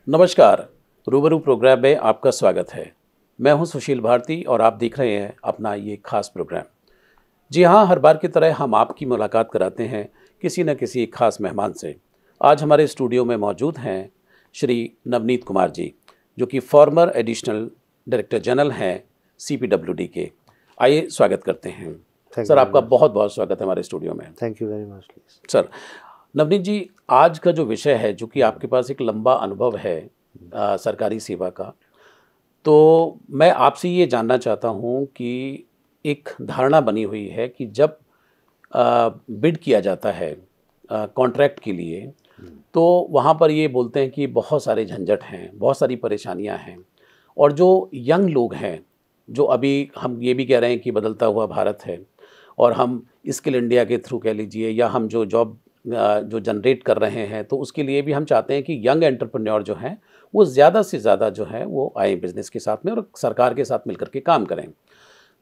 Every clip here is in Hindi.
नमस्कार। रूबरू प्रोग्राम में आपका स्वागत है। मैं हूं सुशील भारती और आप देख रहे हैं अपना ये खास प्रोग्राम। जी हाँ, हर बार की तरह हम आपकी मुलाकात कराते हैं किसी न किसी खास मेहमान से। आज हमारे स्टूडियो में मौजूद हैं श्री नवनीत कुमार जी, जो कि फॉर्मर एडिशनल डायरेक्टर जनरल हैं CPWD के। आइए स्वागत करते हैं। सर, आपका बहुत बहुत स्वागत है हमारे स्टूडियो में। Thank you very much. Sir, Navneet ji, आज का जो विषय है, जो कि आपके पास एक लंबा अनुभव है सरकारी सेवा का, तो मैं आपसे ये जानना चाहता हूँ कि एक धारणा बनी हुई है कि जब बिड किया जाता है कॉन्ट्रैक्ट के लिए, तो वहाँ पर ये बोलते हैं कि बहुत सारे झंझट हैं, बहुत सारी परेशानियाँ हैं, और जो यंग लोग हैं, जो अभी हम ये भी कह रहे हैं कि बदलता हुआ भारत है, और हम स्किल इंडिया के थ्रू कह लीजिए, या हम जो जॉब जो जनरेट कर रहे हैं, तो उसके लिए भी हम चाहते हैं कि यंग एंटरप्रेन्योर जो हैं वो ज़्यादा से ज़्यादा जो है वो आए बिज़नेस के साथ में और सरकार के साथ मिलकर के काम करें।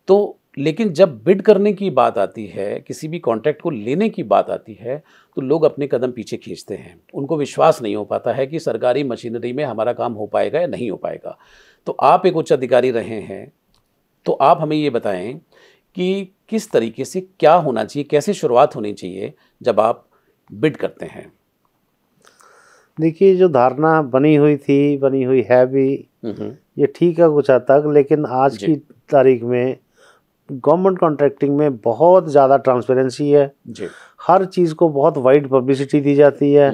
तो लेकिन जब बिड करने की बात आती है, किसी भी कॉन्ट्रैक्ट को लेने की बात आती है, तो लोग अपने कदम पीछे खींचते हैं। उनको विश्वास नहीं हो पाता है कि सरकारी मशीनरी में हमारा काम हो पाएगा या नहीं हो पाएगा। तो आप एक उच्च अधिकारी रहे हैं, तो आप हमें ये बताएं कि किस तरीके से क्या होना चाहिए, कैसे शुरुआत होनी चाहिए जब आप बिड करते हैं। देखिए, जो धारणा बनी हुई है भी, ये ठीक है कुछ हद तक, लेकिन आज की तारीख में गवर्नमेंट कॉन्ट्रैक्टिंग में बहुत ज़्यादा ट्रांसपेरेंसी है जी। हर चीज़ को बहुत वाइड पब्लिसिटी दी जाती है,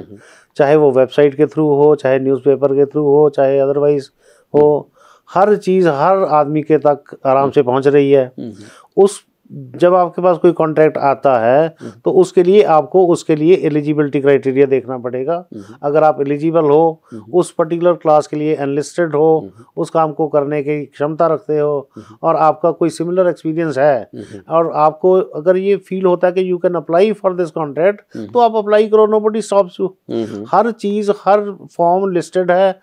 चाहे वो वेबसाइट के थ्रू हो, चाहे न्यूज़पेपर के थ्रू हो, चाहे अदरवाइज हो। हर चीज़ हर आदमी के तक आराम से पहुंच रही है। जब आपके पास कोई कॉन्ट्रैक्ट आता है तो उसके लिए एलिजिबिलिटी क्राइटेरिया देखना पड़ेगा। अगर आप एलिजिबल हो, उस पर्टिकुलर क्लास के लिए एनलिस्टेड हो, उस काम को करने की क्षमता रखते हो, और आपका कोई सिमिलर एक्सपीरियंस है, और आपको अगर ये फील होता है कि you can apply for this contract, तो आप अप्लाई करो। Nobody stops you. Her cheese, her form listed है,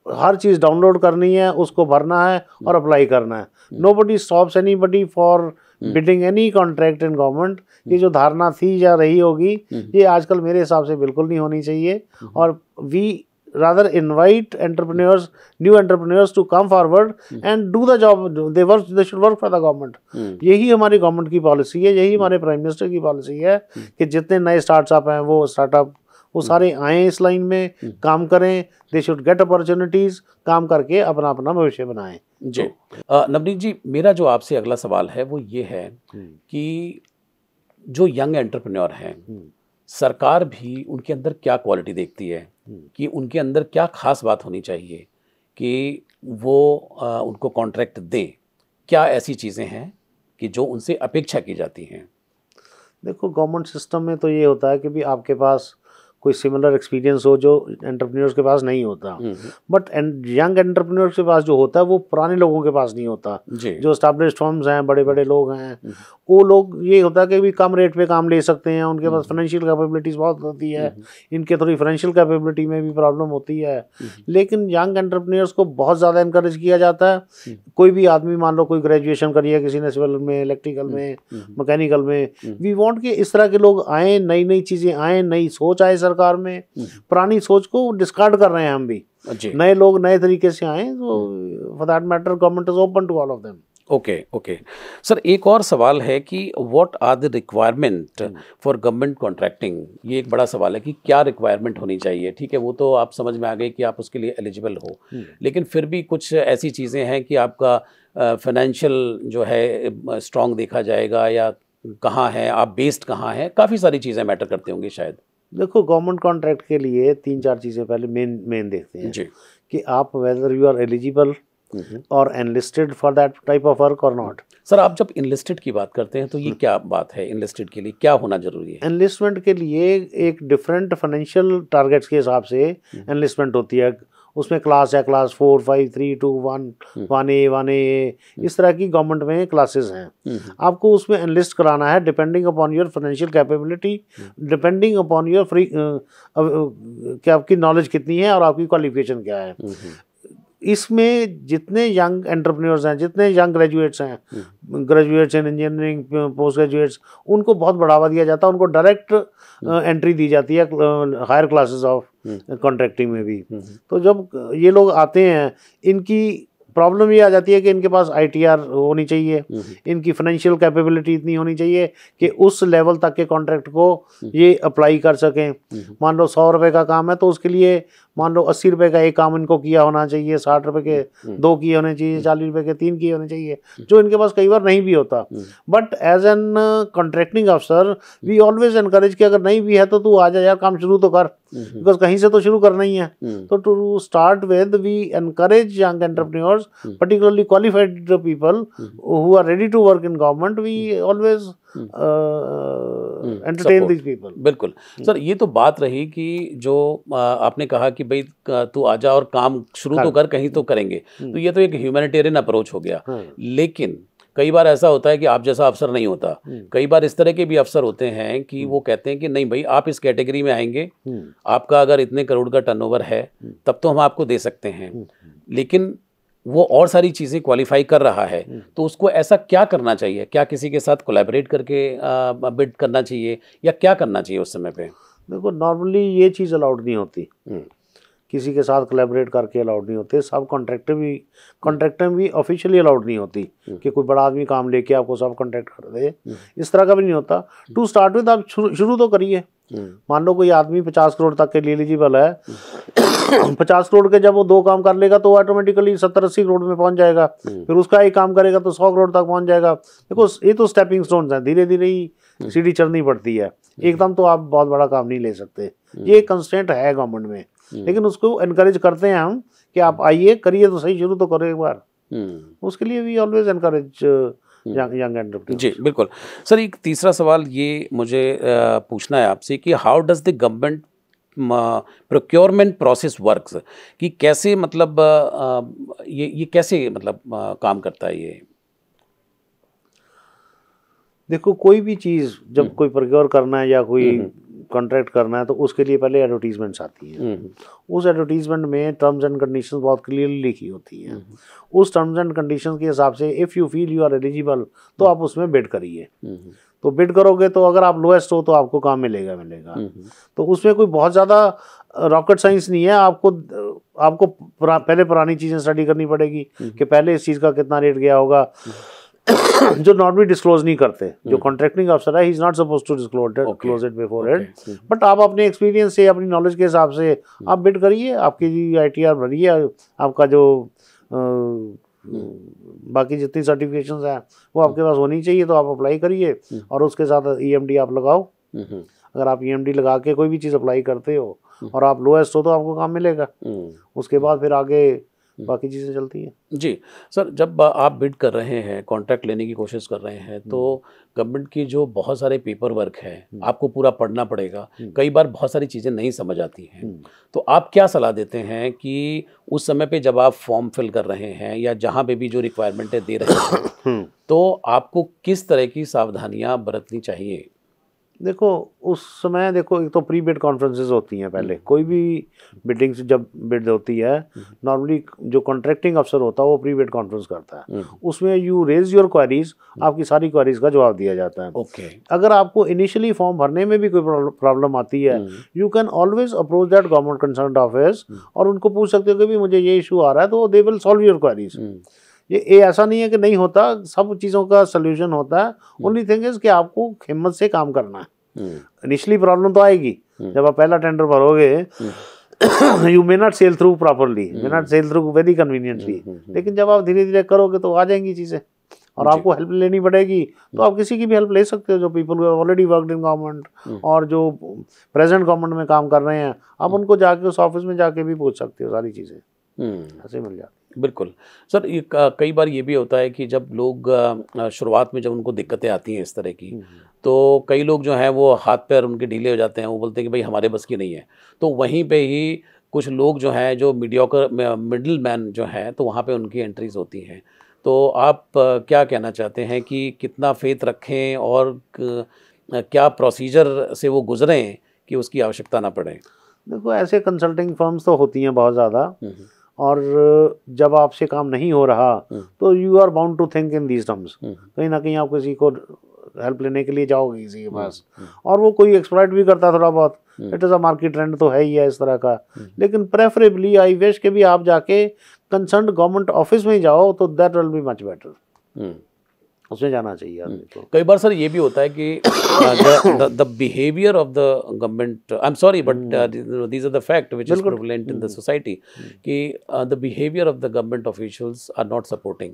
हर चीज़ डाउनलोड करनी है, उसको भरना है और अप्लाई करना है। Nobody stops anybody for bidding any contract in government. ये जो धारणा थी जा रही होगी, ये आजकल मेरे हिसाब से बिल्कुल नहीं होनी चाहिए। और we rather invite entrepreneurs, new entrepreneurs to come forward and do the job. They should work for the government. यही हमारी गवर्नमेंट की पॉलिसी है, यही हमारे प्राइम मिनिस्टर की पॉलिसी है कि जितने नए स्टार्टअप हैं वो सारे आएँ इस लाइन में, काम करें। दे शुड गेट अपॉर्चुनिटीज़, काम करके अपना भविष्य बनाएं। जी नवनीत जी, मेरा जो आपसे अगला सवाल है वो ये है कि जो यंग एंटरप्रेन्योर हैं, सरकार भी उनके अंदर क्या क्वालिटी देखती है, कि उनके अंदर क्या खास बात होनी चाहिए कि वो उनको कॉन्ट्रैक्ट दें? क्या ऐसी चीज़ें हैं कि जो उनसे अपेक्षा की जाती हैं? देखो, गवर्नमेंट सिस्टम में तो ये होता है कि भी आपके पास कोई सिमिलर एक्सपीरियंस हो जो एंटरप्रेन्योर्स के पास नहीं होता। बट यंग एंटरप्रेन्योर्स के पास जो होता है वो पुराने लोगों के पास नहीं होता। जो एस्टैब्लिश्ड फर्म्स हैं, बड़े बड़े लोग हैं, वो लोग ये होता है कि भी कम रेट पे काम ले सकते हैं, उनके पास फाइनेंशियल कैपेबिलिटीज़ बहुत होती है। इनके थोड़ी फाइनेंशियल कैपेबिलिटी में भी प्रॉब्लम होती है। लेकिन यंग एंटरप्रेन्योर्स को बहुत ज़्यादा इंकरेज किया जाता है। कोई भी आदमी, मान लो कोई ग्रेजुएशन करी है किसी ने, सिविल में, इलेक्ट्रिकल में, मैकेनिकल में, वी वांट कि इस तरह के लोग आएँ, नई नई चीज़ें आएँ, नई सोच आए सरकार में। पुरानी सोच को डिस्कार्ड कर रहे हैं हम भी। नए लोग नए तरीके से आए, तो for that matter government is open to all of them. Okay sir, एक और सवाल है कि what are the requirement for government contracting. ये एक बड़ा सवाल है कि क्या रिक्वायरमेंट होनी चाहिए। ठीक है, वो तो आप समझ में आ गए कि आप उसके लिए एलिजिबल हो, लेकिन फिर भी कुछ ऐसी चीज़ें हैं कि आपका फाइनेंशियल जो है स्ट्रॉन्ग देखा जाएगा, या कहाँ है आप, बेस्ड कहाँ है, काफ़ी सारी चीज़ें मैटर करते होंगे शायद। देखो, गवर्नमेंट कॉन्ट्रैक्ट के लिए 3-4 चीज़ें पहले मेन देखते हैं जी। कि आप वेदर यू आर एलिजिबल और enlisted for that type of work और नॉट। सर, आप जब इनलिस्टेड की बात करते हैं तो ये क्या बात है? इनलिस्टेड के लिए क्या होना जरूरी है? एनलिस्टमेंट के लिए एक डिफरेंट फाइनेंशियल टारगेट्स के हिसाब से एनलिस्टमेंट होती है। उसमें क्लास है, क्लास 4, 5, 3, 2, 1, 1A, 1A, इस तरह की गवर्नमेंट में क्लासेस हैं। आपको उसमें एनलिस्ट कराना है depending upon your financial capability, depending upon your कि आपकी नॉलेज कितनी है और आपकी क्वालिफिकेशन क्या है। इसमें जितने यंग एंटरप्रेन्योर्स हैं, जितने यंग ग्रेजुएट्स हैं, ग्रेजुएट्स इन इंजीनियरिंग, पोस्ट ग्रेजुएट्स, उनको बहुत बढ़ावा दिया जाता है, उनको डायरेक्ट एंट्री दी जाती है हायर क्लासेस ऑफ कॉन्ट्रैक्टिंग में भी। तो जब ये लोग आते हैं, इनकी प्रॉब्लम ये आ जाती है कि इनके पास ITR होनी चाहिए, इनकी फाइनेंशियल कैपेबिलिटी इतनी होनी चाहिए कि उस लेवल तक के कॉन्ट्रैक्ट को ये अप्लाई कर सकें। मान लो 100 रुपये का काम है तो उसके लिए मान लो 80 रुपये का एक काम इनको किया होना चाहिए, 60 रुपये के 2 किए होने चाहिए, 40 रुपये के 3 किए होने चाहिए, जो इनके पास कई बार नहीं भी होता। बट एज एन कॉन्ट्रैक्टिंग अफसर वी ऑलवेज एनकरेज कि अगर नहीं भी है तो तू आ जा यार, काम शुरू तो कर, बिकॉज कहीं से तो शुरू करना ही है। तो to start with we encourage young entrepreneurs, particularly qualified people who are ready to work in government, we always entertain these people। बिल्कुल सर, ये तो बात रही कि जो आपने कहा कि भाई तू आजा और काम शुरू तो कर, कहीं तो करेंगे, तो ये तो एक ह्यूमैनिटेरियन अप्रोच हो गया। लेकिन कई बार ऐसा होता है कि आप जैसा अफसर नहीं होता, कई बार इस तरह के भी अफसर होते हैं कि वो कहते हैं कि नहीं भाई आप इस कैटेगरी में आएंगे, आपका अगर इतने करोड़ का टर्नओवर है तब तो हम आपको दे सकते हैं, लेकिन वो और सारी चीज़ें क्वालिफाई कर रहा है, तो उसको ऐसा क्या करना चाहिए? क्या किसी के साथ कोलैबोरेट करके बिड करना चाहिए या क्या करना चाहिए उस समय पे? देखो, नॉर्मली ये चीज़ अलाउड नहीं होती, किसी के साथ कोलैबोरेट करके अलाउड नहीं होते। सब कॉन्ट्रैक्टर भी ऑफिशियली अलाउड नहीं होती कि कोई बड़ा आदमी काम लेके आपको सब कॉन्ट्रैक्ट कर दे, इस तरह का भी नहीं होता। टू स्टार्ट विद आप शुरू तो करिए। मान लो कोई आदमी 50 करोड़ तक के लिए एलिजिबल है 50 करोड़ के जब वो 2 काम कर लेगा तो ऑटोमेटिकली 70-80 करोड़ में पहुंच जाएगा, फिर उसका एक काम करेगा तो 100 करोड़ तक पहुंच जाएगा। देखो, ये तो स्टेपिंग स्टोन्स हैं, धीरे धीरे ही सीढ़ी चढ़नी पड़ती है, एकदम तो आप बहुत बड़ा काम नहीं ले सकते। ये कंस्ट्रेंट है गवर्नमेंट में, लेकिन उसको एनकरेज करते हैं हम कि आप आइए, करिए तो सही, शुरू तो करो एक बार। उसके लिए we always encourage young entrepreneurs. जी बिल्कुल सर। एक तीसरा सवाल ये मुझे पूछना है आपसे कि how does the government procurement process works, कि कैसे मतलब ये कैसे मतलब काम करता है ये? देखो, कोई भी चीज़ जब कोई प्रोक्योर करना है या कोई कॉन्ट्रैक्ट करना है तो उसके लिए पहले एडवर्टीजमेंट्स आती हैं। उस एडवर्टीजमेंट में टर्म्स एंड कंडीशंस बहुत क्लियरली लिखी होती हैं। उस टर्म्स एंड कंडीशंस के हिसाब से if you feel you are eligible तो आप उसमें बिड करिए। तो बिड करोगे तो अगर आप लोएस्ट हो तो आपको काम मिलेगा। तो उसमें कोई बहुत ज़्यादा रॉकेट साइंस नहीं है। आपको पहले पुरानी चीज़ें स्टडी करनी पड़ेगी कि पहले इस चीज़ का कितना रेट गया होगा, जो नॉर्मली डिस्क्लोज नहीं करते। जो कॉन्ट्रैक्टिंग अफसर है, he is not suppose to disclose it before it, but आप अपने एक्सपीरियंस से, अपनी नॉलेज के हिसाब से आप बिड करिए, आपकी ITR भरिए, आपका जो बाकी जितनी सर्टिफिकेशंस हैं वो आपके पास होनी चाहिए, तो आप अप्लाई करिए और उसके साथ EMD आप लगाओ। अगर आप EMD लगा के कोई भी चीज़ अप्लाई करते हो और आप लोएस्ट हो तो आपको काम मिलेगा। उसके बाद फिर आगे बाकी चीज़ें चलती हैं। जी सर, जब आप बिड कर रहे हैं, कॉन्ट्रैक्ट लेने की कोशिश कर रहे हैं, तो गवर्नमेंट की जो बहुत सारे पेपर वर्क है आपको पूरा पढ़ना पड़ेगा। कई बार बहुत सारी चीज़ें नहीं समझ आती हैं, तो आप क्या सलाह देते हैं कि उस समय पे जब आप फॉर्म फिल कर रहे हैं या जहाँ पे भी जो रिक्वायरमेंटें दे रहे हैं तो आपको किस तरह की सावधानियाँ बरतनी चाहिए? देखो, उस समय देखो, एक तो प्री बिड कॉन्फ्रेंसेस होती हैं। पहले कोई भी बिडिंग से जब बिड होती है, नॉर्मली जो कॉन्ट्रैक्टिंग अफसर होता है वो प्री बिड कॉन्फ्रेंस करता है। उसमें यू रेज योर क्वेरीज, आपकी सारी क्वेरीज का जवाब दिया जाता है। अगर आपको इनिशियली फॉर्म भरने में भी कोई प्रॉब्लम आती है, you can always approach that government concerned office और उनको पूछ सकते हो कि भी मुझे ये इशू आ रहा है, तो they will solve your queries. ये ऐसा नहीं है कि नहीं होता, सब चीज़ों का सोल्यूशन होता है। ओनली थिंग इज कि आपको हिम्मत से काम करना है। इनिशियली प्रॉब्लम तो आएगी, जब आप पहला टेंडर भरोगे you may not sail through properly, may not sail through very conveniently, लेकिन जब आप धीरे धीरे करोगे तो आ जाएंगी चीज़ें और आपको हेल्प लेनी पड़ेगी तो आप किसी की भी हेल्प ले सकते हो। जो people already worked in government और जो प्रेजेंट गवर्नमेंट में काम कर रहे हैं, आप उनको जाके उस ऑफिस में जाके भी पूछ सकते हो, सारी चीज़ें ऐसे मिल जाती। बिल्कुल सर, ये कई बार ये भी होता है कि जब लोग शुरुआत में जब उनको दिक्कतें आती हैं इस तरह की, तो कई लोग जो हैं वो हाथ पैर उनके ढीले हो जाते हैं, वो बोलते हैं कि भाई हमारे बस की नहीं है। तो वहीं पे ही कुछ लोग जो हैं, जो मिडिल मैन जो हैं, तो वहाँ पे उनकी एंट्रीज होती हैं। तो आप क्या कहना चाहते हैं कि कितना फेथ रखें और क्या प्रोसीजर से वो गुजरें कि उसकी आवश्यकता ना पड़े? देखो, ऐसे कंसल्टिंग फर्म्स तो होती हैं बहुत ज़्यादा, और जब आपसे काम नहीं हो रहा तो you are bound to think in these terms. कहीं ना कहीं आप किसी को हेल्प लेने के लिए जाओगे किसी के पास, और वो कोई एक्सप्लॉइट भी करता है थोड़ा बहुत, it is a market trend तो है ही है इस तरह का। लेकिन प्रेफरेबली आई विश के भी आप जाके कंसर्न गवर्नमेंट ऑफिस में ही जाओ, तो that will be much better. उसमें जाना चाहिए आदमी को। कई बार सर ये भी होता है कि the behaviour of the government, I am sorry but these are the fact which is prevalent in the society, कि the behaviour of the government officials are not supporting.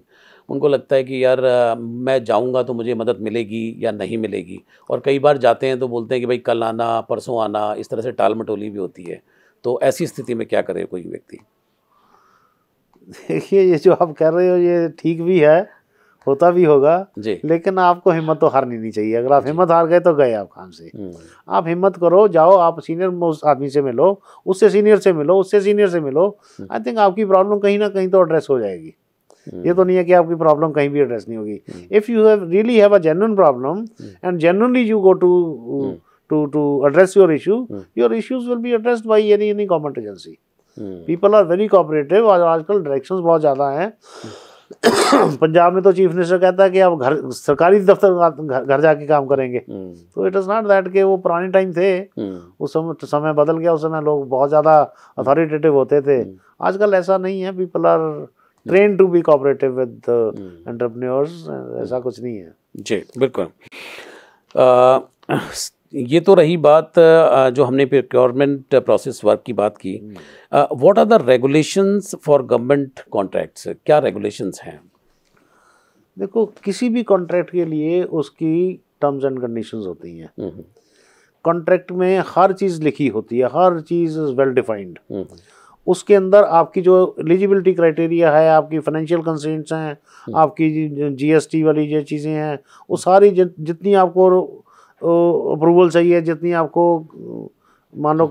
उनको लगता है कि यार मैं जाऊंगा तो मुझे मदद मिलेगी या नहीं मिलेगी, और कई बार जाते हैं तो बोलते हैं कि भाई कल आना, परसों आना, इस तरह से टाल मटोली भी होती है। तो ऐसी स्थिति में क्या करे कोई व्यक्ति? देखिए, ये जो आप कर रहे हो ये ठीक भी है, होता भी होगा जी, लेकिन आपको हिम्मत तो हारनी नहीं चाहिए। अगर आप हिम्मत हार गए तो गए आप काम से। आप हिम्मत करो, जाओ, आप सीनियर मोस्ट आदमी से मिलो, उससे सीनियर से मिलो, उससे सीनियर से मिलो। आई थिंक आपकी प्रॉब्लम कहीं ना कहीं तो एड्रेस हो जाएगी। ये तो नहीं है कि आपकी प्रॉब्लम कहीं भी एड्रेस नहीं होगी। If you have really have a genuine problem and genuinely you go to address your issues will be addressed by any government agency. People are very cooperative. आजकल डायरेक्शंस बहुत ज़्यादा हैं। पंजाब में तो चीफ मिनिस्टर कहता है कि आप घर सरकारी दफ्तर घर जाके काम करेंगे। तो इट इज़ नॉट दैट कि वो पुराने टाइम थे, उस समय बदल गया। उस समय लोग बहुत ज़्यादा अथॉरिटेटिव होते थे। आजकल ऐसा नहीं है। People are train to be cooperative with entrepreneurs. ऐसा कुछ नहीं है। जी बिल्कुल। ये तो रही बात जो हमने प्रोक्योरमेंट प्रोसेस वर्क की बात की। What are the regulations for government contracts? क्या रेगुलेशंस हैं? देखो, किसी भी कॉन्ट्रैक्ट के लिए उसकी टर्म्स एंड कंडीशंस होती हैं। कॉन्ट्रैक्ट में हर चीज़ लिखी होती है, हर चीज़ इज़ वेल डिफाइंड। उसके अंदर आपकी जो एलिजिबिलिटी क्राइटेरिया है, आपकी फाइनेंशियल कंस्ट्रेंट्स हैं, आपकी जीएसटी वाली जो चीज़ें हैं, वो सारी जितनी आपको अप्रूवल चाहिए, जितनी आपको मान लो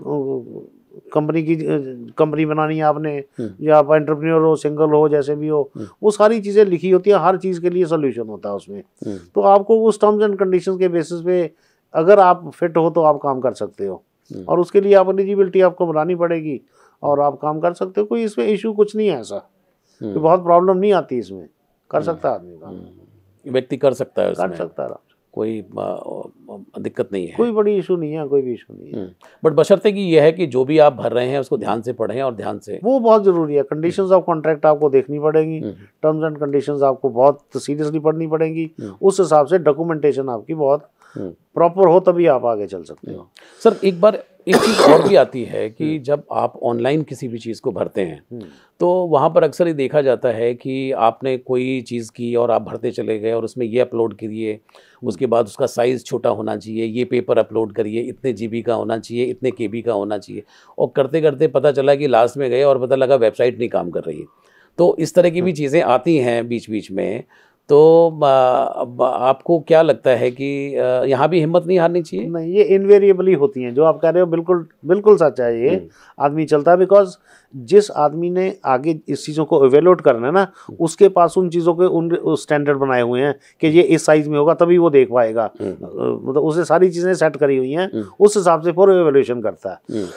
कंपनी बनानी है आपने, या आप एंटरप्रेन्योर हो, सिंगल हो, जैसे भी हो, वो सारी चीज़ें लिखी होती हैं। हर चीज़ के लिए सोल्यूशन होता है उसमें। तो आपको उस टर्म्स एंड कंडीशंस के बेसिस पे अगर आप फिट हो तो आप काम कर सकते हो, और उसके लिए आप एलिजिबिलिटी आपको बनानी पड़ेगी और आप काम कर सकते हो। कोई इसमें इशू कुछ नहीं है ऐसा, कोई बहुत प्रॉब्लम नहीं आती इसमें। कर सकता है आदमी काम, व्यक्ति कर सकता है, कर सकता है, कोई दिक्कत नहीं है, कोई बड़ी इशू नहीं है, कोई भी इशू नहीं है। बट बशर्ते कि यह है कि जो भी आप भर रहे हैं उसको ध्यान से पढ़ें और ध्यान से, वो बहुत ज़रूरी है। कंडीशंस ऑफ कॉन्ट्रैक्ट आपको देखनी पड़ेगी, टर्म्स एंड कंडीशंस आपको बहुत सीरियसली पढ़नी पड़ेगी। उस हिसाब से डॉक्यूमेंटेशन आपकी बहुत प्रॉपर हो, तभी आप आगे चल सकते हो। सर एक बार एक चीज़ और भी आती है कि जब आप ऑनलाइन किसी भी चीज़ को भरते हैं तो वहाँ पर अक्सर ये देखा जाता है कि आपने कोई चीज़ की और आप भरते चले गए और उसमें ये अपलोड करिए, उसके बाद उसका साइज़ छोटा होना चाहिए, ये पेपर अपलोड करिए, इतने जीबी का होना चाहिए, इतने केबी का होना चाहिए, और करते करते पता चला कि लास्ट में गए और पता लगा वेबसाइट नहीं काम कर रही है। तो इस तरह की भी चीज़ें आती हैं बीच बीच में। तो आपको क्या लगता है कि यहाँ भी हिम्मत नहीं हारनी चाहिए? नहीं, ये इनवेरिएबली होती हैं। जो आप कह रहे हो बिल्कुल बिल्कुल सच है। ये आदमी चलता है, बिकॉज जिस आदमी ने आगे इस चीज़ों को एवेल्यूएट करना है ना, उसके पास उन चीज़ों के उन स्टैंडर्ड बनाए हुए हैं कि ये इस साइज़ में होगा तभी वो देख पाएगा। मतलब उसे सारी चीज़ें सेट करी हुई हैं, उस हिसाब से पूरा एवेल्यूएशन करता है।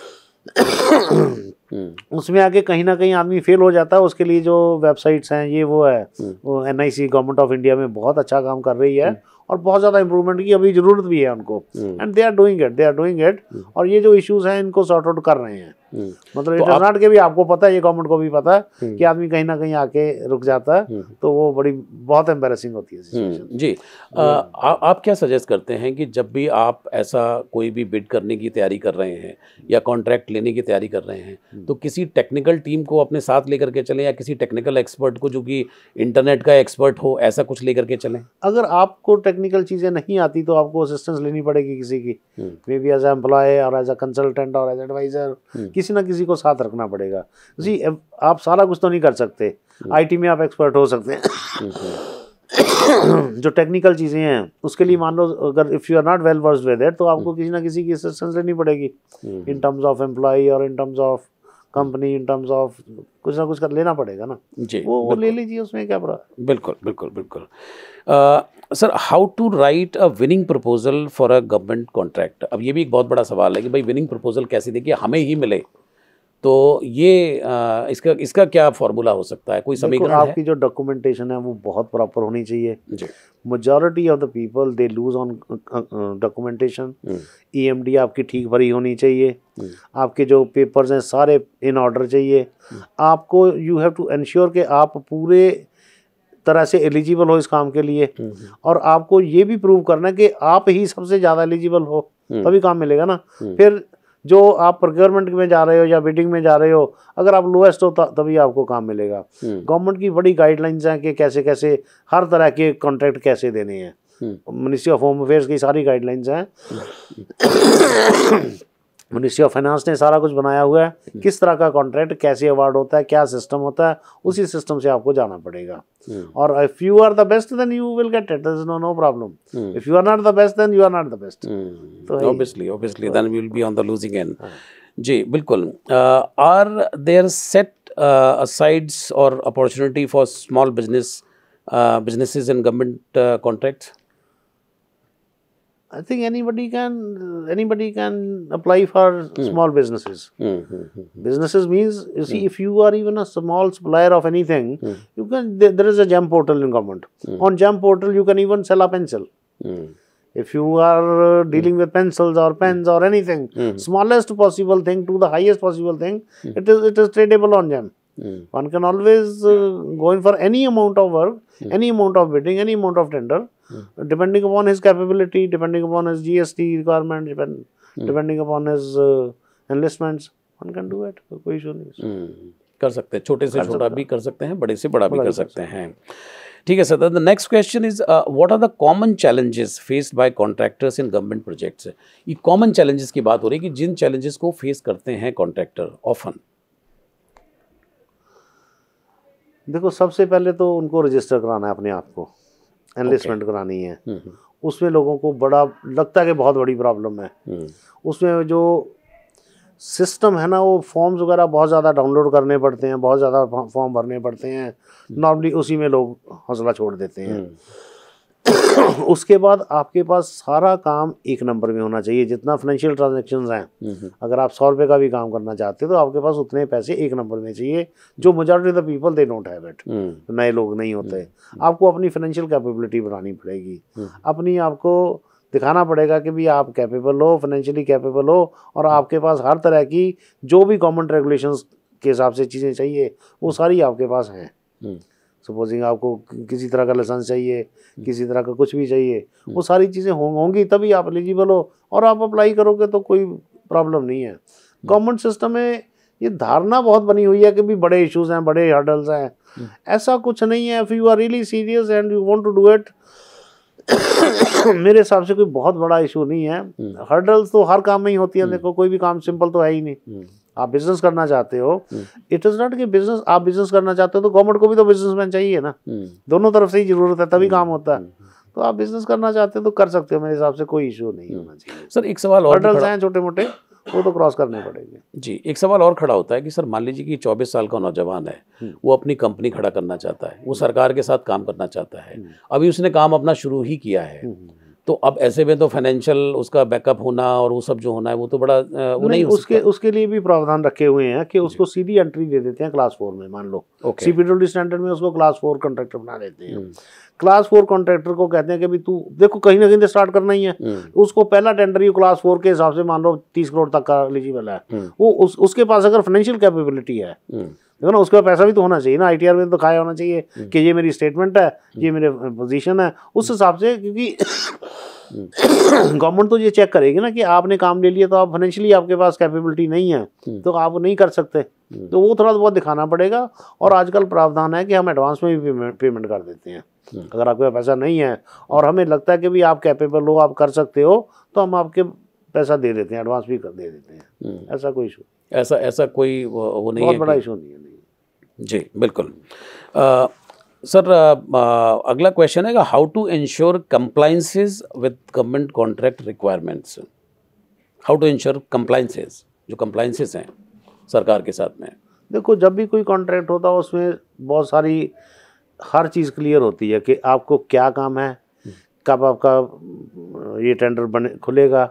उसमें आगे कहीं ना कहीं आदमी फेल हो जाता है। उसके लिए जो वेबसाइट्स हैं, ये वो है, वो NIC गवर्नमेंट ऑफ इंडिया में बहुत अच्छा काम कर रही है और बहुत ज़्यादा इंप्रूवमेंट की अभी ज़रूरत भी है उनको। And they are doing it. और ये जो इश्यूज हैं इनको सॉर्ट आउट कर रहे हैं। मतलब इट इज नॉट के भी आपको पता है, ये गवर्नमेंट को भी पता है कि आदमी कहीं ना कहीं आके रुक जाता है, तो वो बहुत एम्बैरेसिंग होती है सिचुएशन। जी आप क्या सजेस्ट करते हैं कि जब भी आप ऐसा कोई भी बिड करने की तैयारी कर रहे हैं या कॉन्ट्रैक्ट लेने की तैयारी कर रहे हैं, तो किसी टेक्निकल टीम को अपने साथ लेकर के चलें या किसी टेक्निकल एक्सपर्ट को जो कि इंटरनेट का एक्सपर्ट हो, ऐसा कुछ लेकर के चलें? अगर आपको टेक्निकल चीज़ें नहीं आती तो आपको असिस्टेंस लेनी पड़ेगी किसी की, may be as a employ और एज ए कंसल्टेंट और एज एडवाइजर, किसी ना किसी को साथ रखना पड़ेगा। जी, आप सारा कुछ तो नहीं कर सकते। IT में आप एक्सपर्ट हो सकते हैं। जो टेक्निकल चीज़ें हैं उसके लिए मान लो अगर if you are not well versed with it, तो आपको किसी ना किसी की असिस्टेंस लेनी पड़ेगी, इन टर्म्स ऑफ एम्प्लॉय और in terms of company, in terms of कुछ ना कुछ कर लेना पड़ेगा ना जी। वो ले लीजिए, उसमें क्या पड़ा। बिल्कुल बिल्कुल बिल्कुल। Sir, how to write a winning proposal for a government contract? अब ये भी एक बहुत बड़ा सवाल है कि भाई विनिंग प्रपोजल कैसे देखिए हमें ही मिले, तो ये इसका क्या फॉर्मूला हो सकता है, कोई समीकरण है? आपकी जो डॉक्यूमेंटेशन है वो बहुत प्रॉपर होनी चाहिए जी। Majority of the people they lose on documentation. EMD आपकी ठीक भरी होनी चाहिए, आपके जो पेपर्स हैं सारे इन ऑर्डर चाहिए। आपको यू हैव टू एंश्योर कि आप पूरे तरह से एलिजिबल हो इस काम के लिए, और आपको ये भी प्रूव करना है कि आप ही सबसे ज़्यादा एलिजिबल हो, तभी काम मिलेगा ना। फिर जो आप प्रोक्योरमेंट में जा रहे हो या बिडिंग में जा रहे हो, अगर आप लोएस्ट हो तभी आपको काम मिलेगा। गवर्नमेंट की बड़ी गाइडलाइंस हैं कि कैसे कैसे हर तरह के कॉन्ट्रैक्ट कैसे देने हैं। मिनिस्ट्री ऑफ होम अफेयर्स की सारी गाइडलाइंस हैं। मिनिस्ट्री ऑफ फाइनेंस ने सारा कुछ बनाया हुआ है, किस तरह का कॉन्ट्रैक्ट कैसे अवार्ड होता है, क्या सिस्टम होता है, उसी सिस्टम से आपको जाना पड़ेगा। और if you are the best then you will get it, there is no problem. If you are not the best then you are not the best, तो obviously then we will be on the losing end. जी बिल्कुल। आर देयर सेट असाइड्स और opportunity for small businesses in government contracts? I think anybody can apply for small businesses. Businesses means, you see, if you are even a small supplier of anything, you can. There is a GEM portal in government. On GEM portal, you can even sell a pencil. If you are dealing with pencils or pens or anything, smallest possible thing to the highest possible thing, it is tradable on GEM. One can always go in for any amount of work, any amount of bidding, any amount of tender, depending upon his capability, depending upon his GST requirement, depending upon his enlistments. One can do it. कोई इशू नहीं। कर सकते हैं, छोटे से छोटा भी कर सकते हैं, बड़े से बड़ा भी कर सकते हैं। ठीक है sir. The next question is what are the common challenges faced by contractors in government projects? ये कॉमन चैलेंजेस की बात हो रही है कि जिन चैलेंजेस को फेस करते हैं कॉन्ट्रैक्टर ऑफन। देखो, सबसे पहले तो उनको रजिस्टर कराना है अपने आप को, एनलिस्टमेंट करानी है। उसमें लोगों को बड़ा लगता है कि बहुत बड़ी प्रॉब्लम है। उसमें जो सिस्टम है ना, वो फॉर्म्स वगैरह बहुत ज़्यादा डाउनलोड करने पड़ते हैं, बहुत ज़्यादा फॉर्म भरने पड़ते हैं। नॉर्मली उसी में लोग हौसला छोड़ देते हैं। उसके बाद आपके पास सारा काम एक नंबर में होना चाहिए। जितना फाइनेंशियल ट्रांजैक्शंस हैं, अगर आप 100 रुपये का भी काम करना चाहते हो तो आपके पास उतने पैसे एक नंबर में चाहिए, जो majority of the people they don't have it. नए लोग नहीं होते। आपको अपनी फाइनेंशियल कैपेबिलिटी बनानी पड़ेगी, अपनी आपको दिखाना पड़ेगा कि भी आप कैपेबल हो, फाइनेंशियली कैपेबल हो, और आपके पास हर तरह की जो भी गवर्नमेंट रेगुलेशंस के हिसाब से चीज़ें चाहिए वो सारी आपके पास हैं। सपोजिंग आपको किसी तरह का लाइसेंस चाहिए, किसी तरह का कुछ भी चाहिए, वो सारी चीज़ें होंगी तभी आप एलिजिबल हो, और आप अप्लाई करोगे तो कोई प्रॉब्लम नहीं है। गवर्नमेंट सिस्टम में ये धारणा बहुत बनी हुई है कि भी बड़े इश्यूज हैं, बड़े हर्डल्स हैं। ऐसा कुछ नहीं है। If you are really serious and you want to do it, मेरे हिसाब से कोई बहुत बड़ा इशू नहीं है। हर्डल्स तो हर काम में ही होती है। देखो, कोई भी काम सिंपल तो है ही नहीं। आप बिजनेस करना चाहते हो, इट इज़ नॉट कि बिजनेस, आप बिजनेस करना चाहते हो तो गवर्नमेंट को भी तो बिजनेसमैन चाहिए ना। दोनों तरफ से ही जरूरत है, तभी काम होता है। तो आप बिजनेस करना चाहते हो तो कर सकते हो, मेरे हिसाब से कोई इशू नहीं होना चाहिए। सर एक सवाल और, हर्डल्स हैं छोटे मोटे, वो तो क्रॉस करने पड़ेंगे। जी, एक सवाल और खड़ा होता है कि सर मान लीजिए कि 24 साल का नौजवान है, वो अपनी कंपनी खड़ा करना चाहता है, वो सरकार के साथ काम करना चाहता है, अभी उसने काम अपना शुरू ही किया है, तो अब ऐसे में तो फाइनेंशियल उसका बैकअप होना और वो सब जो होना है वो तो बड़ा वो नहीं हो सकता। उसके लिए भी प्रावधान रखे हुए हैं कि उसको सीधी एंट्री दे देते हैं क्लास 4 में। मान लो CPWD स्टैंडर्ड में उसको क्लास 4 कॉन्ट्रैक्टर बना देते हैं। क्लास 4 कॉन्ट्रैक्टर को कहते हैं कि भी तू देखो कहीं ना कहीं स्टार्ट करना ही है। उसको पहला टेंडर ही क्लास 4 के हिसाब से मान लो 30 करोड़ तक का एलिजिबल है। वो उसके पास अगर फाइनेंशियल कैपेबिलिटी है, देखो ना, उसका पैसा भी तो होना चाहिए ना। ITR में तो खाया होना चाहिए कि ये मेरी स्टेटमेंट है, ये मेरे पोजीशन है, उस हिसाब से। क्योंकि गवर्नमेंट तो ये चेक करेगी ना कि आपने काम ले लिया तो आप फाइनेंशियली आपके पास कैपेबिलिटी नहीं है तो आप नहीं कर सकते, तो वो थोड़ा बहुत दिखाना पड़ेगा। और आजकल प्रावधान है कि हम एडवांस में भी पेमेंट कर देते हैं। अगर आपके पास पैसा नहीं है और हमें लगता है कि भी आप कैपेबल हो, आप कर सकते हो, तो हम आपके पैसा दे देते हैं, एडवांस भी दे देते हैं। ऐसा कोई इशू, ऐसा कोई वो नहीं है, बहुत बड़ा इशू नहीं है। जी बिल्कुल। सर अगला क्वेश्चन है how to ensure compliances with government contract requirements. How to ensure compliances, जो कंप्लायंसेस हैं सरकार के साथ में। देखो, जब भी कोई कॉन्ट्रैक्ट होता है उसमें बहुत सारी हर चीज़ क्लियर होती है कि आपको क्या काम है, कब आपका ये टेंडर खुलेगा,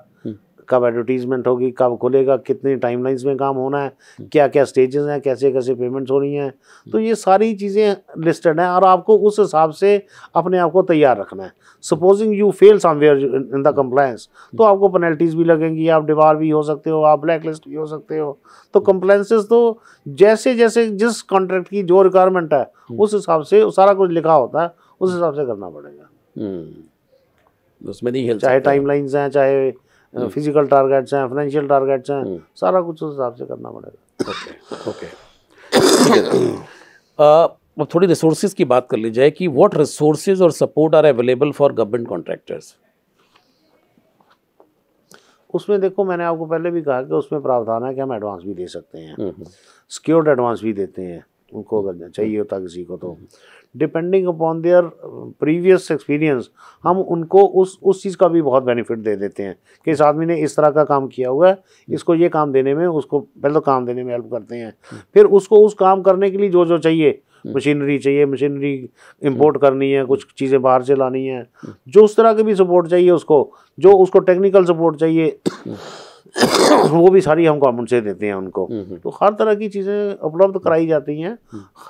कब एडवर्टीजमेंट होगी, कब खुलेगा, कितनी टाइमलाइंस में काम होना है, क्या क्या स्टेजेस हैं, कैसे कैसे पेमेंट्स हो रही हैं, तो ये सारी चीज़ें लिस्टेड हैं और आपको उस हिसाब से अपने आप को तैयार रखना है। Supposing you fail somewhere in the compliance, तो आपको पेनल्टीज भी लगेंगी, आप डिबार भी हो सकते हो, आप ब्लैक लिस्ट भी हो सकते हो। तो कंप्लायंसेस तो जैसे जैसे जिस कॉन्ट्रैक्ट की जो रिक्वायरमेंट है उस हिसाब से सारा कुछ लिखा होता है, उस हिसाब से करना पड़ेगा। उसमें नहीं हिल चाहे टाइमलाइंस हैं, चाहे फिजिकल टारगेट्स हैं, फाइनेंशियल टारगेट्स हैं, सारा कुछ उस हिसाब से करना पड़ेगा। ओके अब थोड़ी रिसोर्सेज की बात कर ली जाए कि व्हाट रिसोर्सेज और support are available for government contractors. उसमें देखो, मैंने आपको पहले भी कहा कि उसमें प्रावधान है कि हम एडवांस भी दे सकते हैं, सिक्योर्ड एडवांस भी देते हैं उनको अगर चाहिए होता किसी को। तो depending upon their previous experience हम उनको उस चीज़ का भी बहुत बेनिफिट दे देते हैं कि इस आदमी ने इस तरह का काम किया हुआ है, इसको ये काम देने में, उसको पहले तो काम देने में हेल्प करते हैं, फिर उसको उस काम करने के लिए जो जो चाहिए, मशीनरी चाहिए, मशीनरी इंपोर्ट करनी है, कुछ चीज़ें बाहर से लानी है, जो उस तरह के भी सपोर्ट चाहिए उसको, जो उसको टेक्निकल सपोर्ट चाहिए वो भी सारी हम गवर्नमेंट से देते हैं उनको। तो हर तरह की चीज़ें उपलब्ध कराई जाती हैं।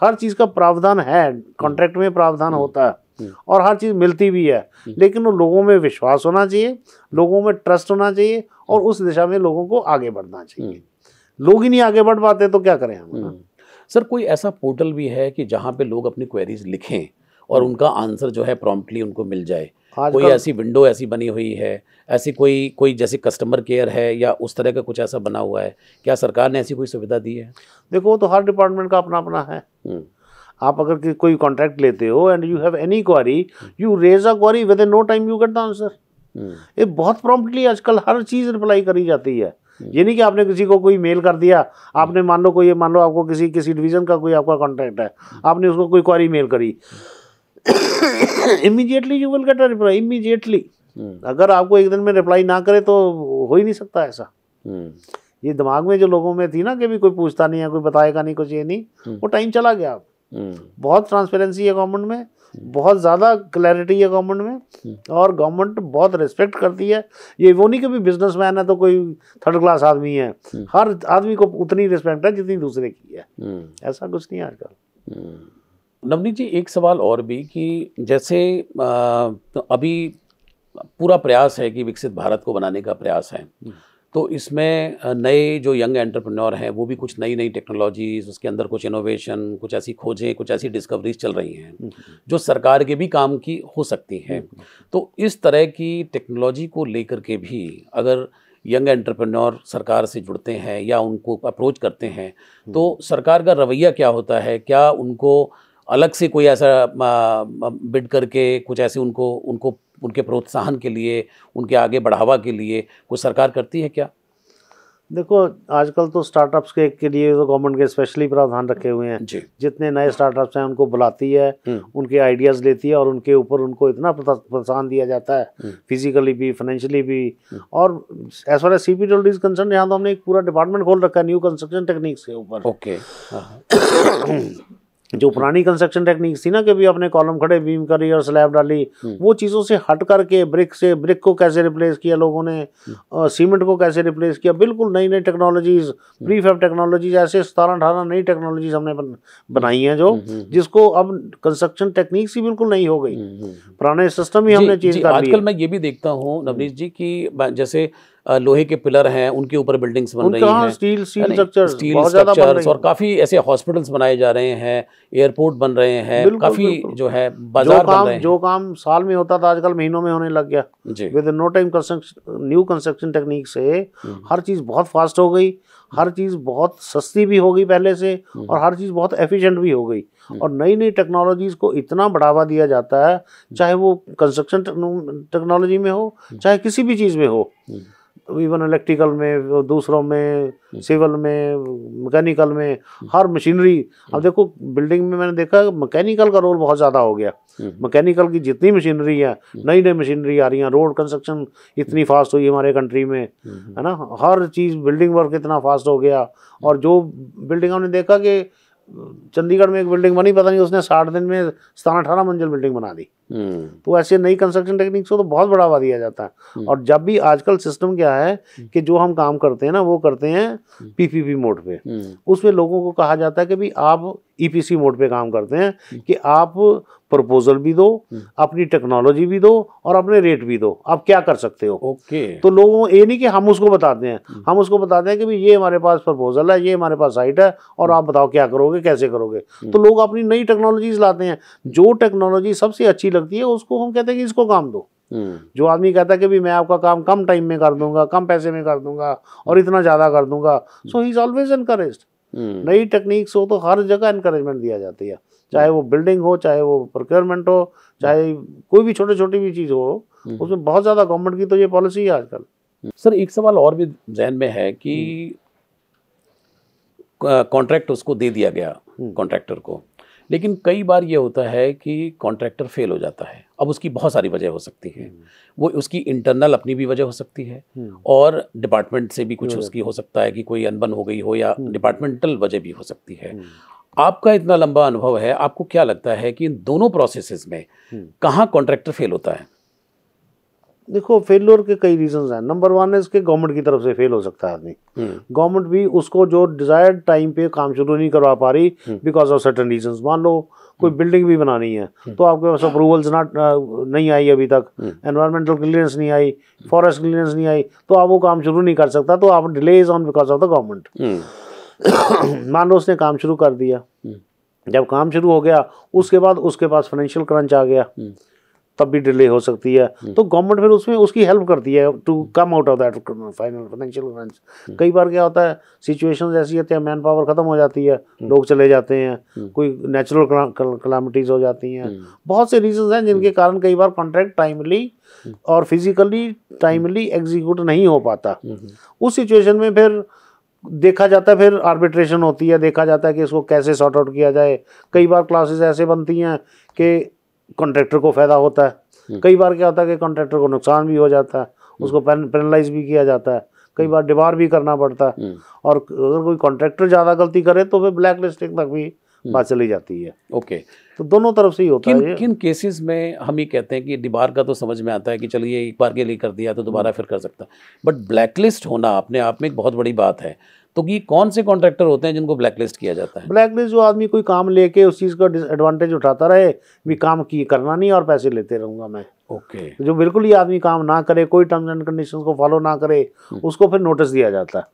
हर चीज़ का प्रावधान है, कॉन्ट्रैक्ट में प्रावधान होता है और हर चीज़ मिलती भी है, लेकिन लोगों में विश्वास होना चाहिए, लोगों में ट्रस्ट होना चाहिए और उस दिशा में लोगों को आगे बढ़ना चाहिए। लोग ही नहीं आगे बढ़ पाते तो क्या करें हम। सर, कोई ऐसा पोर्टल भी है कि जहाँ पे लोग अपनी क्वेरीज लिखें और उनका आंसर जो है प्रॉम्प्टली उनको मिल जाए? कोई ऐसी विंडो ऐसी बनी हुई है, ऐसी कोई जैसे कस्टमर केयर है या उस तरह का कुछ ऐसा बना हुआ है? क्या सरकार ने ऐसी कोई सुविधा दी है? देखो, वो तो हर डिपार्टमेंट का अपना अपना है। आप अगर कोई कॉन्ट्रैक्ट लेते हो and you have any query, you raise a query, within no time you get the answer. ये बहुत प्रॉम्प्टली आजकल हर चीज़ रिप्लाई करी जाती है। ये नहीं कि आपने किसी को कोई मेल कर दिया, आपने मान लो आपको किसी डिवीज़न का कोई आपका कॉन्ट्रैक्ट है, आपने उसको कोई क्वेरी मेल करी, immediately you will get a reply, immediately. अगर आपको एक दिन में रिप्लाई ना करे तो हो ही नहीं सकता ऐसा। ये दिमाग में जो लोगों में थी ना कि भी कोई पूछता नहीं है, कोई बताएगा नहीं, कुछ ये नहीं, वो टाइम चला गया। बहुत ट्रांसपेरेंसी है गवर्नमेंट में, बहुत ज़्यादा क्लैरिटी है गवर्नमेंट में, और गवर्नमेंट बहुत रिस्पेक्ट करती है। ये वो नहीं कि भी बिजनेसमैन है तो कोई थर्ड क्लास आदमी है, हर आदमी को उतनी रिस्पेक्ट है जितनी दूसरे की है। ऐसा कुछ नहीं है आजकल। नवनीत जी, एक सवाल और भी कि जैसे अभी पूरा प्रयास है कि विकसित भारत को बनाने का प्रयास है, तो इसमें नए जो यंग एंटरप्रेन्योर हैं वो भी कुछ नई नई टेक्नोलॉजीज, उसके अंदर कुछ इनोवेशन, कुछ ऐसी खोजें, कुछ ऐसी डिस्कवरीज चल रही हैं जो सरकार के भी काम की हो सकती हैं। तो इस तरह की टेक्नोलॉजी को लेकर के भी अगर यंग एंटरप्रेन्योर सरकार से जुड़ते हैं या उनको अप्रोच करते हैं, तो सरकार का रवैया क्या होता है? क्या उनको अलग से कोई ऐसा बिड करके कुछ ऐसे उनको उनके प्रोत्साहन के लिए, उनके आगे बढ़ावा के लिए कुछ सरकार करती है क्या? देखो, आजकल तो स्टार्टअप्स के लिए तो गवर्नमेंट के स्पेशली प्रावधान रखे हुए हैं। जितने नए स्टार्टअप्स हैं उनको बुलाती है, उनके आइडियाज़ लेती है और उनके ऊपर उनको इतना प्रोत्साहन दिया जाता है, फिजिकली भी, फाइनेंशियली भी। और as far as CPWD is concern, यहाँ तो हमने एक पूरा डिपार्टमेंट खोल रखा है न्यू कंस्ट्रक्शन टेक्निक्स के ऊपर। ओके। जो पुरानी कंस्ट्रक्शन टेक्निक्स थी ना कि भी अपने कॉलम खड़े, बीम करी और स्लैब डाली, वो चीज़ों से हट करके ब्रिक को कैसे रिप्लेस किया लोगों ने, सीमेंट को कैसे रिप्लेस किया, बिल्कुल नई नई टेक्नोलॉजीज, प्रीफैब टेक्नोलॉजीज, ऐसे 17-18 नई टेक्नोलॉजीज हमने बनाई हैं जो जिसको अब कंस्ट्रक्शन टेक्निक्स ही बिल्कुल नई हो गई, पुराने सिस्टम ही हमने चेंज कर लिया। आजकल मैं ये भी देखता हूँ नवनीत जी कि जैसे लोहे के पिलर हैं, उनके ऊपर बिल्डिंग्स बन रही हैं, स्टील स्ट्रक्चर्स, और काफ़ी ऐसे हॉस्पिटल्स बनाए जा रहे हैं, एयरपोर्ट बन रहे हैं, काफ़ी जो है बाजार बन रहे हैं। जो काम साल में होता था आजकल महीनों में होने लग गया। With no time new construction technique से हर चीज़ बहुत फास्ट हो गई, हर चीज़ बहुत सस्ती भी हो गई पहले से, और हर चीज़ बहुत एफिशिएंट भी हो गई। और नई नई टेक्नोलॉजीज़ को इतना बढ़ावा दिया जाता है, चाहे वो कंस्ट्रक्शन टेक्नोलॉजी में हो, चाहे किसी भी चीज़ में हो, इवन इलेक्ट्रिकल में, दूसरों में, सिविल में, मैकेनिकल में, हर मशीनरी। अब देखो, बिल्डिंग में मैंने देखा मैकेनिकल का रोल बहुत ज़्यादा हो गया। मैकेनिकल की जितनी मशीनरी है, नई नई मशीनरी आ रही हैं, रोड कंस्ट्रक्शन इतनी फास्ट हुई हमारे कंट्री में, है ना, हर चीज़, बिल्डिंग वर्क इतना फास्ट हो गया। और जो बिल्डिंग हमने देखा कि चंडीगढ़ में एक बिल्डिंग बनी, पता नहीं उसने 60 दिन में 17-18 मंजिल बिल्डिंग बना दी। तो ऐसे नई कंस्ट्रक्शन टेक्निक्स को तो बहुत बढ़ावा दिया जाता है। और जब भी आजकल सिस्टम क्या है कि जो हम काम करते हैं ना वो करते हैं पीपीपी मोड पे, उसमें लोगों को कहा जाता है कि भाई आप ईपीसी मोड पे काम करते हैं कि आप प्रपोजल भी दो, अपनी टेक्नोलॉजी भी दो और अपने रेट भी दो, आप क्या कर सकते हो। तो लोगों को ये नहीं कि हम उसको बताते हैं, हम उसको बताते हैं कि भाई ये हमारे पास प्रपोजल है, ये हमारे पास साइट है और आप बताओ क्या करोगे, कैसे करोगे। तो लोग अपनी नई टेक्नोलॉजीज लाते हैं, जो टेक्नोलॉजी सबसे अच्छी लगती है उसको हम कहते हैं कि इसको काम दो। जो आदमी कहता है कि भाई मैं आपका काम कम टाइम में कर दूंगा, कम पैसे में कर दूंगा और इतना ज़्यादा कर दूंगा, सो ही इज ऑलवेज एनकरेज्ड। नई टेक्निक्स हो तो हर जगह एनकरेजमेंट दिया जाती है, चाहे वो बिल्डिंग हो, चाहे वो प्रोक्योरमेंट हो, चाहे कोई भी छोटी छोटी भी चीज़ हो, उसमें बहुत ज़्यादा गवर्नमेंट की तो ये पॉलिसी है आजकल। सर एक सवाल और भी जहन में है कि कॉन्ट्रैक्ट उसको दे दिया गया कॉन्ट्रैक्टर को, लेकिन कई बार ये होता है कि कॉन्ट्रैक्टर फेल हो जाता है। अब उसकी बहुत सारी वजह हो सकती है, वो उसकी इंटरनल अपनी भी वजह हो सकती है और डिपार्टमेंट से भी कुछ उसकी हो सकता है कि कोई अनबन हो गई हो या डिपार्टमेंटल वजह भी हो सकती है। आपका इतना लंबा अनुभव है, आपको क्या लगता है कि इन दोनों प्रोसेसेस में कहाँ कॉन्ट्रैक्टर फेल होता है? देखो, फेलियर के कई रीजंस हैं। नंबर 1 है इसके गवर्नमेंट की तरफ से फेल हो सकता है आदमी। गवर्नमेंट भी उसको जो डिजायर्ड टाइम पे काम शुरू नहीं करवा पा रही बिकॉज ऑफ सर्टेन रीजंस। मान लो कोई बिल्डिंग भी बनानी है तो आपके पास अप्रूवल्स नहीं आई अभी तक, एनवायरमेंटल क्लियरेंस नहीं आई, फॉरेस्ट क्लियरेंस नहीं आई, तो आप वो काम शुरू नहीं कर सकता, तो आप delay is on because of the government. मान लो उसने काम शुरू कर दिया, जब काम शुरू हो गया उसके बाद उसके पास फाइनेंशियल क्रंच आ गया, तब भी डिले हो सकती है। तो गवर्नमेंट फिर उसमें उसकी हेल्प करती है to come out of that financial crunch. कई बार क्या होता है, सिचुएशंस ऐसी होती है, मैन पावर खत्म हो जाती है, लोग चले जाते हैं, कोई नेचुरल कैलामिटीज हो जाती हैं, बहुत से रीजंस हैं जिनके कारण कई बार कॉन्ट्रैक्ट टाइमली और फिजिकली टाइमली एग्जीक्यूट नहीं हो पाता। उस सिचुएशन में फिर देखा जाता है, फिर आर्बिट्रेशन होती है, देखा जाता है कि इसको कैसे सॉर्ट आउट किया जाए। कई बार क्लासेस ऐसे बनती हैं कि कॉन्ट्रैक्टर को फायदा होता है, कई बार क्या होता है कि कॉन्ट्रैक्टर को नुकसान भी हो जाता है, उसको पेनलाइज भी किया जाता है, कई बार डिबार भी करना पड़ता है। और अगर कोई कॉन्ट्रैक्टर ज़्यादा गलती करे तो फिर ब्लैक लिस्टिंग तक भी बात चली जाती है। ओके, तो दोनों तरफ से ही होता है। किन केसेस में हम ये कहते हैं कि डिबार का तो समझ में आता है कि चलिए एक बार के लिए कर दिया तो दोबारा फिर कर सकता, बट ब्लैकलिस्ट होना अपने आप में एक बहुत बड़ी बात है। तो कि कौन से कॉन्ट्रैक्टर होते हैं जिनको ब्लैकलिस्ट किया जाता है? ब्लैकलिस्ट जो आदमी कोई काम लेके उस चीज़ का एडवांटेज उठाता रहे, भी काम की करना नहीं और पैसे लेते रहूँगा मैं। ओके। जो बिल्कुल ही आदमी काम ना करे, कोई टर्म्स एंड कंडीशंस को फॉलो ना करे, उसको फिर नोटिस दिया जाता है।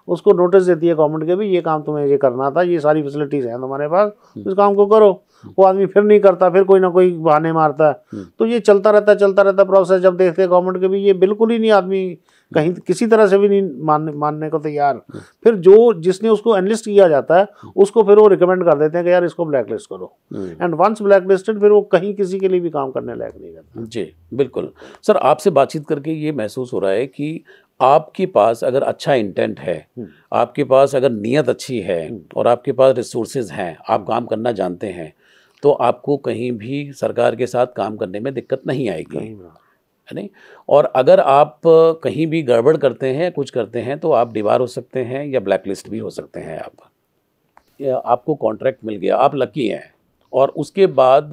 उसको नोटिस देती है गवर्नमेंट के भी ये काम तुम्हें ये करना था, ये सारी फैसिलिटीज़ हैं तुम्हारे पास, इस काम को करो। वो आदमी फिर नहीं करता, फिर कोई ना कोई बहाने मारता है। तो ये चलता रहता प्रोसेस। जब देखते हैं गवर्नमेंट के भी ये बिल्कुल ही नहीं आदमी कहीं किसी तरह से भी नहीं मानने को तैयार, फिर जो जिसने उसको एनलिस्ट किया जाता है उसको फिर वो रिकमेंड कर देते हैं कि यार इसको ब्लैकलिस्ट करो। एंड वंस ब्लैकलिस्टेड फिर वो कहीं किसी के लिए भी काम करने लायक नहीं रहता। जी बिल्कुल। सर आपसे बातचीत करके ये महसूस हो रहा है कि आपके पास अगर अच्छा इंटेंट है, आपके पास अगर नीयत अच्छी है और आपके पास रिसोर्सेज हैं, आप काम करना जानते हैं, तो आपको कहीं भी सरकार के साथ काम करने में दिक्कत नहीं आएगी, है नहीं? और अगर आप कहीं भी गड़बड़ करते हैं, कुछ करते हैं, तो आप डिबार हो सकते हैं या ब्लैकलिस्ट भी हो सकते हैं। आपको कॉन्ट्रैक्ट मिल गया, आप लकी हैं, और उसके बाद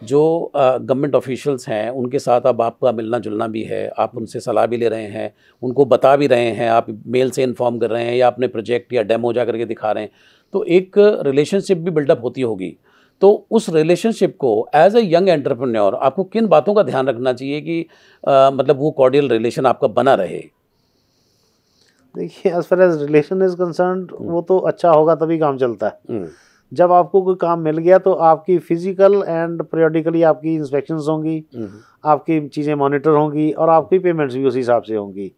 जो गवर्नमेंट ऑफिशियल्स हैं उनके साथ अब आपका मिलना जुलना भी है, आप उनसे सलाह भी ले रहे हैं, उनको बता भी रहे हैं, आप मेल से इन्फॉर्म कर रहे हैं या अपने प्रोजेक्ट या डेमो जा करके दिखा रहे हैं, तो एक रिलेशनशिप भी बिल्डअप होती होगी। तो उस रिलेशनशिप को एज ए यंग एंटरप्रेन्योर आपको किन बातों का ध्यान रखना चाहिए कि मतलब वो कॉर्डियल रिलेशन आपका बना रहे? देखिए, as far as relation is concerned, वो तो अच्छा होगा तभी काम चलता है। जब आपको कोई काम मिल गया तो आपकी फिजिकल एंड पीरियडिकली आपकी इंस्पेक्शंस होंगी, आपकी चीज़ें मॉनिटर होंगी और आपकी पेमेंट्स भी उसी हिसाब से होंगी।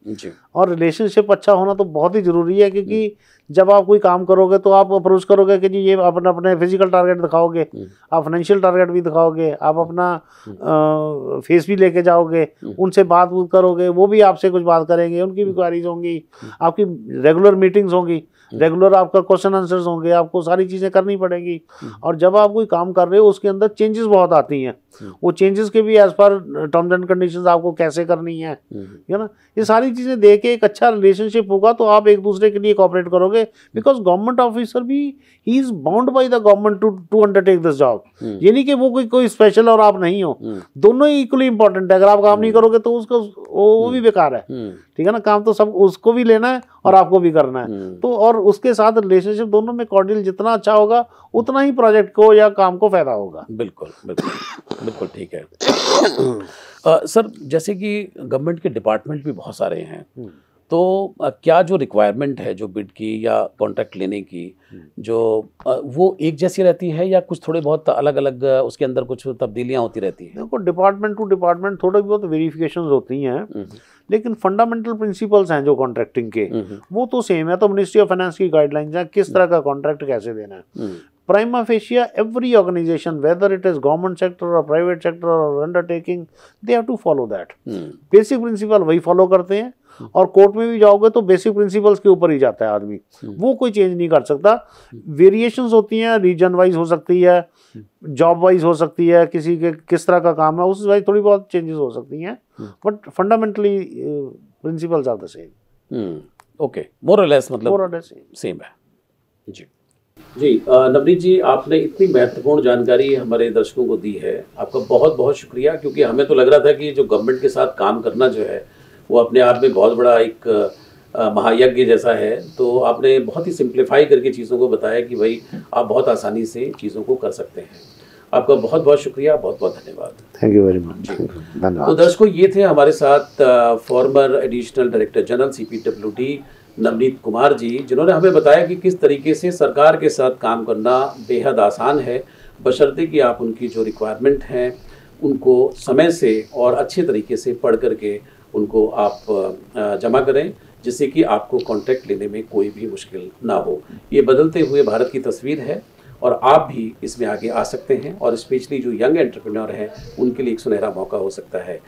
और रिलेशनशिप अच्छा होना तो बहुत ही ज़रूरी है, क्योंकि जब आप कोई काम करोगे तो आप अप्रोच करोगे कि जी ये अपने फिजिकल टारगेट दिखाओगे, आप फाइनेंशियल टारगेट भी दिखाओगे, आप अपना फेस भी लेके जाओगे, उनसे बात करोगे, वो भी आपसे कुछ बात करेंगे, उनकी भी क्वारीज होंगी, आपकी रेगुलर मीटिंग्स होंगी, रेगुलर आपका क्वेश्चन आंसर्स होंगे, आपको सारी चीज़ें करनी पड़ेगी। और जब आप कोई काम कर रहे हो उसके अंदर चेंजेस बहुत आती हैं, वो चेंजेस के भी as per terms and conditions आपको कैसे करनी है ना, ये सारी चीज़ें देख के एक अच्छा रिलेशनशिप होगा तो आप एक दूसरे के लिए कोऑपरेट करोगे, बिकॉज गवर्नमेंट ऑफिसर भी he is bound by the government to undertake this job. ये नहीं कि वो कोई स्पेशल और आप नहीं हो, दोनों ही इक्वली इंपॉर्टेंट है। अगर आप काम नहीं करोगे तो उसको वो भी बेकार है, ठीक है ना। काम तो सब उसको भी लेना है और आपको भी करना है, तो और उसके साथ रिलेशनशिप दोनों में कॉर्डियल जितना अच्छा होगा उतना ही प्रोजेक्ट को या काम को फायदा होगा। बिल्कुल बिल्कुल बिल्कुल ठीक है। सर जैसे कि गवर्नमेंट के डिपार्टमेंट भी बहुत सारे हैं, तो क्या जो रिक्वायरमेंट है जो बिड की या कॉन्ट्रैक्ट लेने की जो वो एक जैसी रहती है या कुछ थोड़े बहुत अलग अलग उसके अंदर कुछ तब्दीलियां होती रहती हैं? देखो डिपार्टमेंट टू डिपार्टमेंट थोड़ी बहुत वेरिफिकेशंस होती हैं, लेकिन फंडामेंटल प्रिंसिपल्स हैं जो कॉन्ट्रैक्टिंग के वो तो सेम है। तो मिनिस्ट्री ऑफ फाइनेंस की गाइडलाइंस है किस तरह का कॉन्ट्रैक्ट कैसे देना है। Prima facie, every organization, whether it is government sector or private sector or undertaking, they have to follow that. Basic principle वही follow करते हैं, और कोर्ट में भी जाओगे तो बेसिक प्रिंसिपल्स के ऊपर ही जाता है आदमी, वो कोई चेंज नहीं कर सकता। वेरिएशंस होती हैं, रीजन वाइज हो सकती है, जॉब वाइज हो सकती है, किसी के किस तरह का काम है उस वाइज थोड़ी बहुत चेंजेस हो सकती हैं, but fundamentally principles are the same. Okay, more और लेस मतलब सेम है। जी जी नवनीत जी, आपने इतनी महत्वपूर्ण जानकारी हमारे दर्शकों को दी है, आपका बहुत बहुत शुक्रिया। क्योंकि हमें तो लग रहा था कि जो गवर्नमेंट के साथ काम करना जो है वो अपने आप में बहुत बड़ा एक महायज्ञ जैसा है, तो आपने बहुत ही सिंप्लीफाई करके चीज़ों को बताया कि भाई आप बहुत आसानी से चीज़ों को कर सकते हैं। आपका बहुत बहुत शुक्रिया, बहुत बहुत धन्यवाद। थैंक यू वेरी मच, धन्यवाद। तो दर्शकों, ये थे हमारे साथ former additional director general CPWD Navneet Kumar ji, जिन्होंने हमें बताया कि किस तरीके से सरकार के साथ काम करना बेहद आसान है, बशर्ते कि आप उनकी जो रिक्वायरमेंट हैं उनको समय से और अच्छे तरीके से पढ़ करके उनको आप जमा करें, जिससे कि आपको कॉन्ट्रैक्ट लेने में कोई भी मुश्किल ना हो। ये बदलते हुए भारत की तस्वीर है और आप भी इसमें आगे आ सकते हैं, और स्पेशली जो यंग एंटरप्रेन्योर हैं उनके लिए एक सुनहरा मौका हो सकता है।